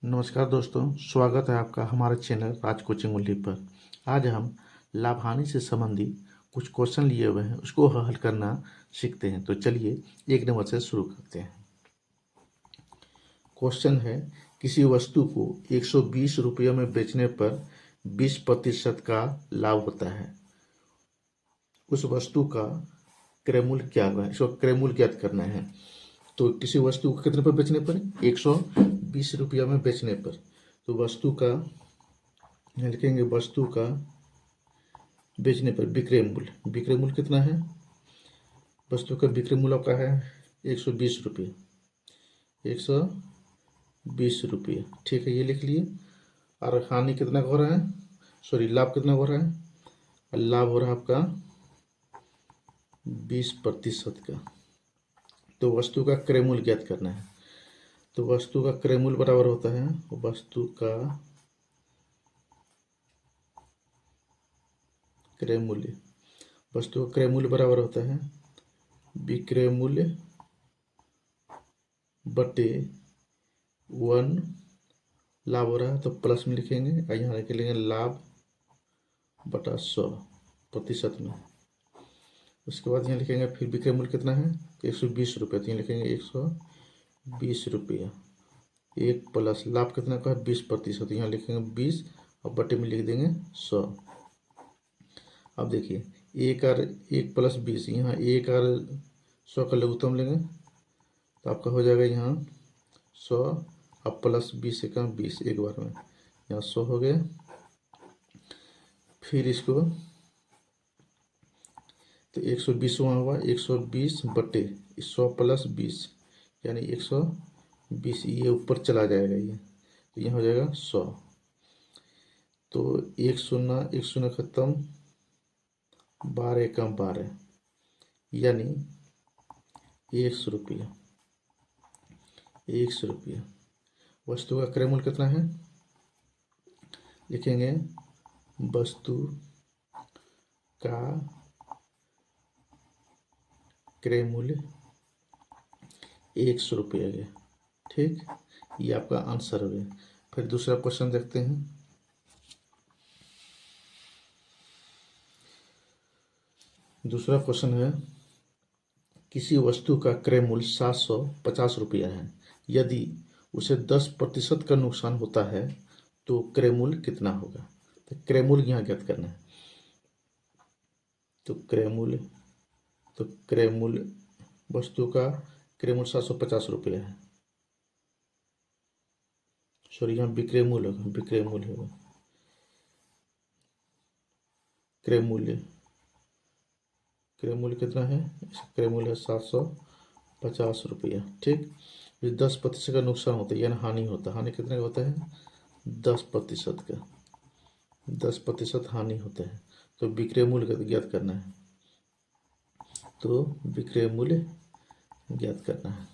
नमस्कार दोस्तों, स्वागत है आपका हमारे चैनल राज कोचिंग ओनली पर। आज हम लाभ हानि से संबंधित कुछ क्वेश्चन लिए हुए हैं, उसको हल करना सीखते हैं। तो चलिए एक नंबर से शुरू करते हैं। क्वेश्चन है, किसी वस्तु को 120 रुपये में बेचने पर 20% का लाभ होता है। उस वस्तु का क्रय मूल्य क्या होगा? इसको क्रय मूल्य ज्ञात करना है। तो किसी वस्तु को कितने पर बेचने पर? 120 रुपया में बेचने पर। तो वस्तु का यहाँ लिखेंगे, वस्तु का बेचने पर विक्रय मूल्य। विक्रय मूल्य कितना है? वस्तु का विक्रय मूल्य आपका है 120 रुपये। 120 रुपये, ठीक है, ये लिख लिए। और हानि कितना हो रहा है, सॉरी लाभ कितना हो रहा है? लाभ हो रहा है आपका 20% का। तो वस्तु का क्रय मूल्य ज्ञात करना है। तो वस्तु का क्रय मूल्य बराबर होता है, वस्तु का क्रय मूल्य, वस्तु का क्रय मूल्य बराबर होता है विक्रय मूल्य बटे 1। लाभ हो रहा है तो प्लस में लिखेंगे और यहाँ लिख लेंगे लाभ बटा 100% में। उसके बाद यहाँ लिखेंगे फिर विक्रय मूल्य कितना है, 120 रुपये। तो यहाँ लिखेंगे 120 रुपया, एक प्लस लाभ कितना का है 20%। यहाँ लिखेंगे 20 और बटे में लिख देंगे 100। अब देखिए, एक और एक प्लस 20, यहाँ एक और 100 का लघुत्तम लेंगे तो आपका हो जाएगा यहाँ 100 अब प्लस 20 का 20, एक बार में यहाँ 100 हो गया। फिर इसको तो 120 वहाँ हुआ, 120 बटे 100 प्लस 20 यानी 120, ये ऊपर चला जाएगा ये, तो यहाँ हो जाएगा 100। तो एक शून्य खत्म, 12 कम 12 यानी 100 रुपया। 100 रुपया। वस्तु का क्रय मूल्य कितना है? लिखेंगे वस्तु का क्रय मूल्य 100 रुपया गया, ठीक, ये आपका आंसर हो गया। फिर दूसरा क्वेश्चन देखते हैं। दूसरा क्वेश्चन है, किसी वस्तु का क्रय मूल्य 750 रुपया है। यदि उसे 10% का नुकसान होता है तो क्रय मूल्य कितना होगा? तो क्रय मूल्य यहाँ ज्ञात करना है। तो क्रय मूल्य वस्तु का क्रय मूल्य 750 रुपया है, सॉरी यहाँ विक्रय मूल्य होगा, विक्रय मूल्य होगा, क्रय मूल्य कितना है? क्रय मूल्य है 750 रुपया, ठीक। फिर 10% का नुकसान होता है यानी हानि होता है। हानि कितने का होता है? 10% का, 10% हानि होता है। तो विक्रय मूल्य ज्ञात करना है। तो विक्रय मूल्य ज्ञात करना है।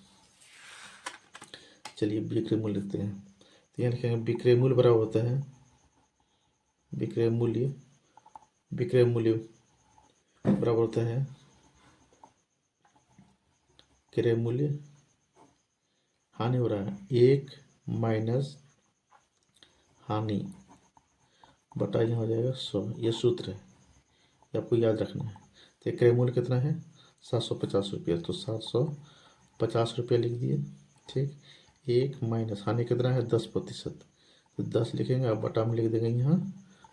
चलिए विक्रय मूल्य लिखते हैं। तो यहाँ लिखेंगे विक्रय मूल्य बराबर होता है विक्रय मूल्य बराबर होता है क्रय मूल्य, हानि हो रहा है 1 माइनस हानि बटा यहाँ हो जाएगा 100। ये सूत्र है, ये आपको याद रखना है। तो क्रय मूल्य कितना है? 750 रुपया। तो 750 रुपया लिख दिए, ठीक। 1 माइनस हानि कितना है? 10%। तो 10 लिखेंगे, अब बटा में लिख देंगे यहाँ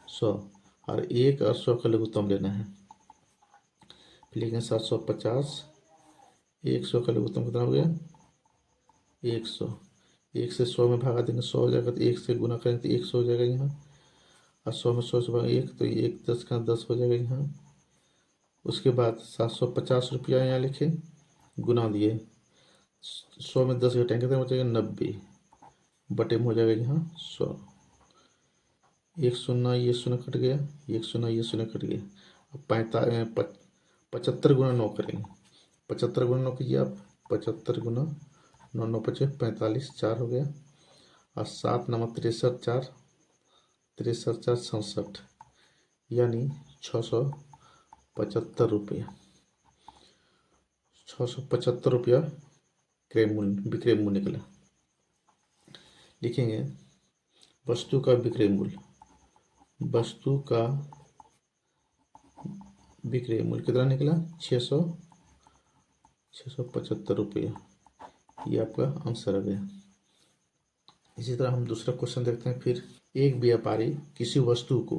100 और 1 और 100 का लघुत्तम लेना है। फिर लिखेंगे 750, 100 का लघुत्तम कितना हो गया? 100। 1 से 100 में भागा देंगे, 100 हो जाएगा। तो 1 से गुना करेंगे तो 100 हो जाएगा यहाँ, और 100 में 100 से भागा 1 तो 1 10 का 10 हो जाएगा यहाँ। उसके बाद 750 रुपया यहाँ लिखे, गुना दिए, 100 में 10 घटाएंगे तो हो जाएगा 90 बटे में हो जाएगा यहाँ 100। एक शून्य ये शून्य कट गया, एक शून्य ये शून्य कट गया। अब 75 गुना 9 करेंगे। 75 गुना 9 कीजिए आप, 75 गुना 9, 9 पचे 45, 4 हो गया। और 7 9 63, 4 63 4 67 यानी 675 रुपया। 675 रुपया विक्रय मूल्य निकला। लिखेंगे वस्तु का विक्रय मूल्य, वस्तु का विक्रय मूल्य कितना निकला? 675 रुपये। ये आपका आंसर आ गया। इसी तरह हम दूसरा क्वेश्चन देखते हैं। फिर एक व्यापारी किसी वस्तु को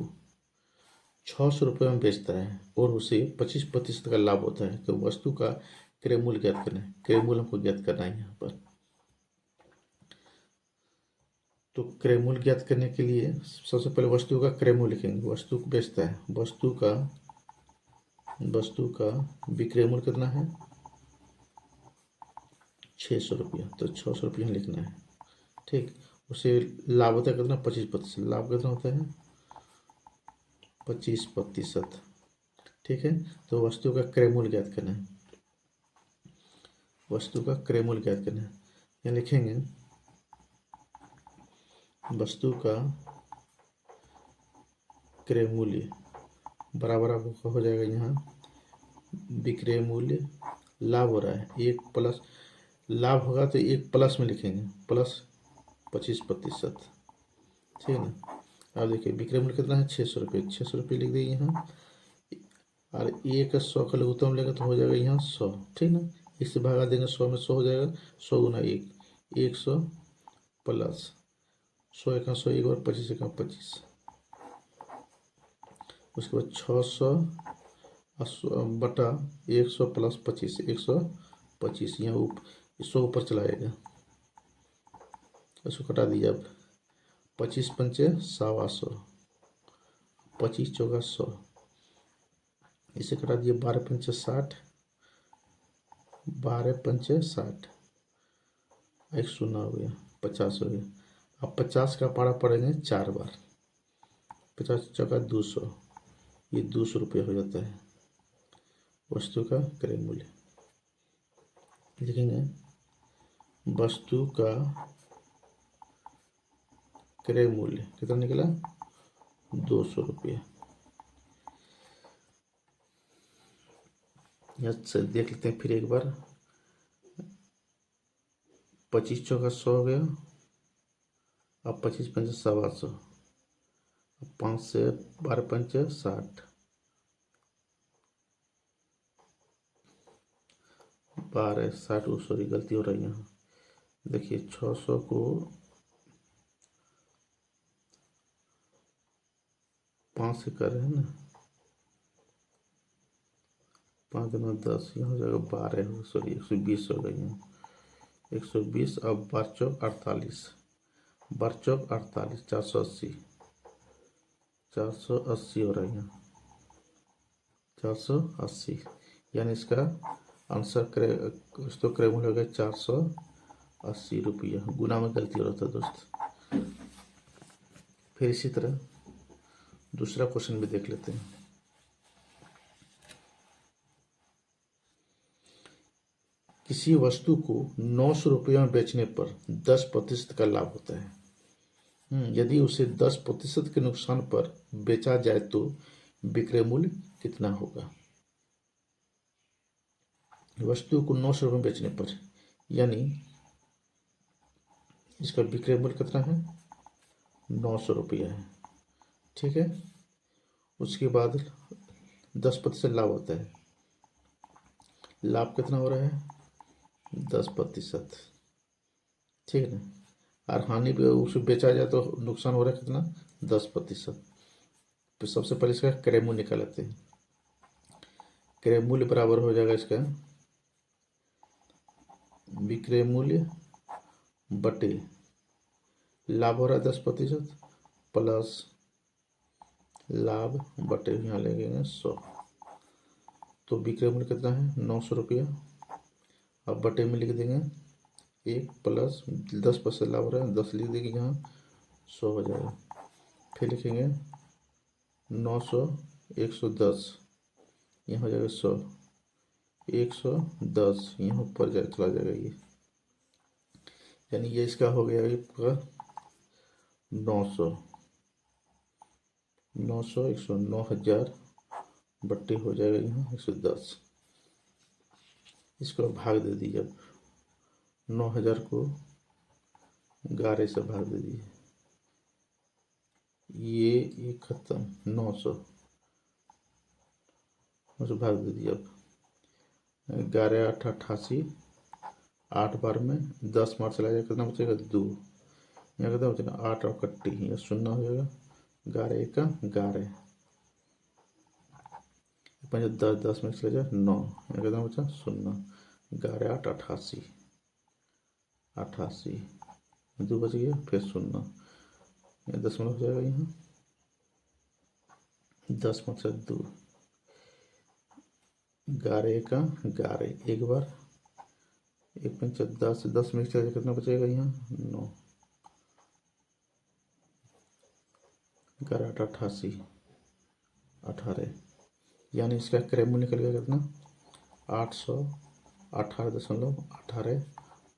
600 रुपये में बेचता है और उसे 25% का लाभ होता है, तो वस्तु का क्रय मूल्य ज्ञात करना है। क्रय मूल्य हमको ज्ञात करना है यहाँ पर। तो क्रय मूल्य ज्ञात करने के लिए सबसे पहले वस्तु का क्रय मूल्य लिखेंगे। वस्तु को बेचता है, वस्तु का विक्रय मूल्य कितना है? 600 रुपया। तो 600 रुपया लिखना है। ठीक। उसे लाभ होता है कितना? 25%। लाभ कितना होता है? 25%। ठीक है। तो वस्तु का क्रय मूल्य ज्ञात करना है। वस्तु का क्रय मूल्य ज्ञात करना है। यहाँ लिखेंगे वस्तु का क्रय मूल्य बराबर आपको हो जाएगा यहाँ विक्रय मूल्य, लाभ हो रहा है 1 प्लस, लाभ होगा तो 1 प्लस में लिखेंगे, प्लस 25%। ठीक है ना। अब देखिए विक्रय मूल्य कितना है? 600 रुपये। 600 रुपये लिख देंगे यहाँ, और 100 का लघुत्तम लेगा तो हो जाएगा यहाँ 100। ठीक ना। इससे भगा देंगे, 100 में 100 हो जाएगा, 100 गुना 1, 100 प्लस 100 एक 100, एक बार 25 एक 25, उसके बाद 600 बटा 100 प्लस 25, 125। यहाँ 100 ऊपर चलाएगा, इसको कटा दीजिए। अब 25 पंचे 125, 25 चौका 100, इसे कटा दिए। 12 पंचे 60, 12 पंचे 60, 100 हो गया, 50 हो गया। अब 50 का पारा पड़ेंगे 4 बार, 50 चौका 200, ये 200 रुपये हो जाता है वस्तु का क्रय मूल्य। लिखेंगे वस्तु का क्रय मूल्य कितना निकला? 200 रुपये। से देख लेते हैं फिर एक बार। 25 चौका 100 हो गया, अब 25 पंचे 125, 5 से 12 पंचे 60, 12 60, सॉरी गलती हो रही है यहाँ। देखिए 600 को 5 से कर रहे हैं ना, 5 दूना 10, यहाँ हो जाएगा 12, सॉरी 120 हो गई है, 120। अब 12 चौक 48, 12 चौक 48, 480, 480 हो रही है, 480। यानी इसका आंसर क्रय मूल्य हो गया 480 रुपया। गुना में गलती हो रहा था दोस्त। फिर इसी तरह दूसरा क्वेश्चन भी देख लेते हैं। किसी वस्तु को 900 रुपये में बेचने पर 10% का लाभ होता है। यदि उसे 10% के नुकसान पर बेचा जाए तो विक्रय मूल्य कितना होगा? वस्तु को 900 रुपये में बेचने पर, यानी इसका विक्रय मूल्य कितना है? 900 रुपया है। ठीक है। उसके बाद 10% लाभ होता है। लाभ कितना हो रहा है? 10%। ठीक है ना। और हानि पे उसे बेचा जाए तो नुकसान हो रहा है कितना? 10%। तो सबसे पहले इसका क्रय मूल्य निकाल लेते हैं। क्रय मूल्य बराबर हो जाएगा इसका विक्रय मूल्य बटे लाभ हो रहा है 10%, प्लस लाभ बटे यहाँ लगेंगे 100। तो विक्रय मूल्य कितना है? 900 रुपया। अब बटे में लिख देंगे 1 प्लस 10% लाभ हो रहा है, 10 लिख देंगे यहाँ, 100 हो जाएगा। फिर लिखेंगे 900, 110, यहाँ हो जाएगा 100, 110, यहाँ ऊपर चला जाएगा ये, यानी ये इसका हो गया आपका 900, 100, 9000 बट्टे हो जाएगा यहाँ 110। इसको भाग दे दीजिए। अब 9000 को 11 से भाग दे दीजिए, ये खत्म 900 भाग दे दिया। अब 11 8 88, 8 बार में 10 मार चला जाएगा, कितना बचेगा 2। यहाँ कितना बचेगा 8 और कट्टी, यह 0 हो जाएगा। 11 1 11, 5 10 10 में चला जाए 9, यहाँ कितना बचा 0। 11 8 88, 88 2 बच गया, फिर 0, यह 10 हो जाएगा। यहाँ 10 में से 2, 11 1 11, एक बार 1 5 10, 10 में चला जाए कितना बचेगा यहाँ 9। 11 8 88, 18, यानी इसका क्रय मूल्य निकल गया कितना 818.18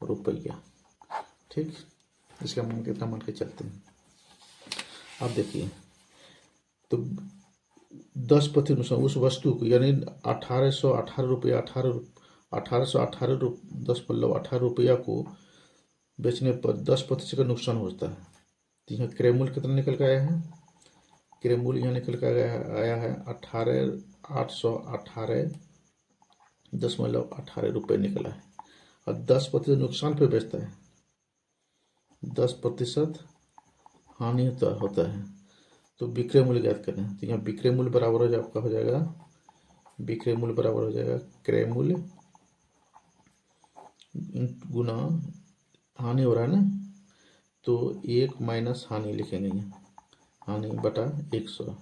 रुपया। ठीक, इसका मान कितना मान के चलते हैं। अब देखिए, तो 10% नुकसान उस वस्तु को, यानी 1818 रुपया 1818 18 रुपया को बेचने पर 10% का नुकसान होता है। तो यहाँ क्रय मूल्य कितना निकल के आया है, क्रय मूल्य यहाँ निकल के आया है 18,818.18 रुपये निकला है। और 10% नुकसान पे बेचता है, 10% हानि होता है। तो विक्रय मूल्य ज्ञात करें। तो यहाँ विक्रय मूल्य बराबर हो जाए आपका हो जाएगा, विक्रय मूल्य बराबर हो जाएगा क्रय मूल्य गुना हानि हो रहा है ना, तो 1 माइनस हानि लिखेंगे यहाँ, हानि बटा 100।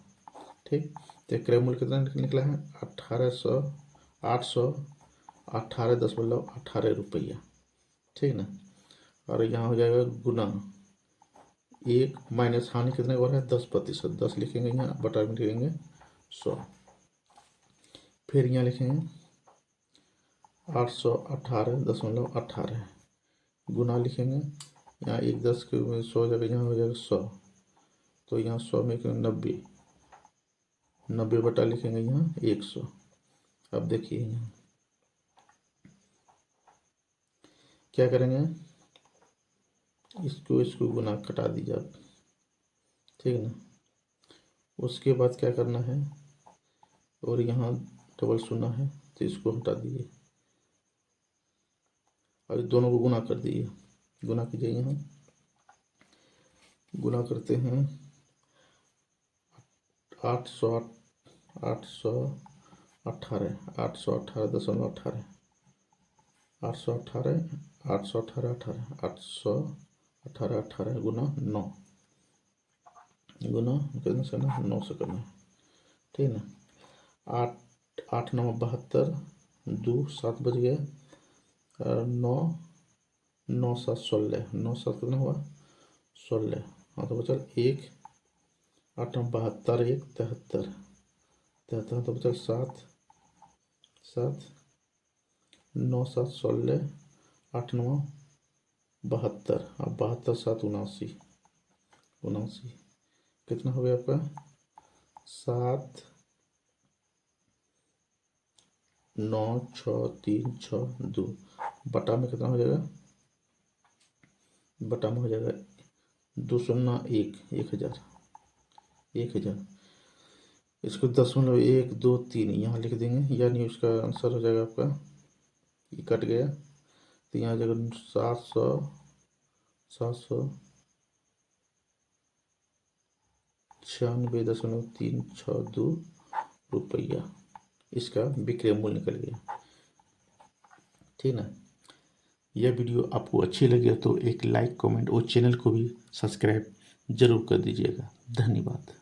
ठीक, तो क्रय मूल्य कितना निकला है 818.18 रुपया। ठीक ना, और यहाँ हो जाएगा गुना 1 माइनस हानि कितने हो रहा है 10%, 10 लिखेंगे यहाँ, बटा में लिखेंगे 100। फिर यहाँ लिखेंगे 818.18 गुना लिखेंगे यहाँ 1 10 के 100 जगह यहाँ हो जाएगा 100, तो यहाँ 100 में 90 बटा लिखेंगे यहाँ 100। अब देखिए यहाँ क्या करेंगे, इसको गुना कटा दीजिए आप। ठीक ना, उसके बाद क्या करना है, और यहाँ डबल 0 है तो इसको हटा दीजिए और दोनों को गुना कर दीजिए। गुना कीजिए, यहाँ गुना करते हैं 818 818.18 818 18 गुना 9, गुना कितने से करना 9 से करना है। ठीक ना, 8 9 72, 2 7 बज गया, 9 9 7 16, 9 7 कितना हुआ 16, हाँ तो बचल 1 8 9 72 1 73, 73 तो बचल 7 7, 9 7 16, 8 9 72, अब 72 7 79, 79 कितना हो गया आपका 7 9 6 3 6 2, बटा में कितना हो जाएगा, बटा में हो जाएगा 201 1000, 1000। इसको 0.1 2 3 यहाँ लिख देंगे, यानी उसका आंसर हो जाएगा आपका, ये कट गया तो यहाँ जाएगा 796.362 रुपया, इसका विक्रय मूल्य निकल गया। ठीक ना, यह वीडियो आपको अच्छी लगी तो एक लाइक कमेंट और चैनल को भी सब्सक्राइब जरूर कर दीजिएगा। धन्यवाद।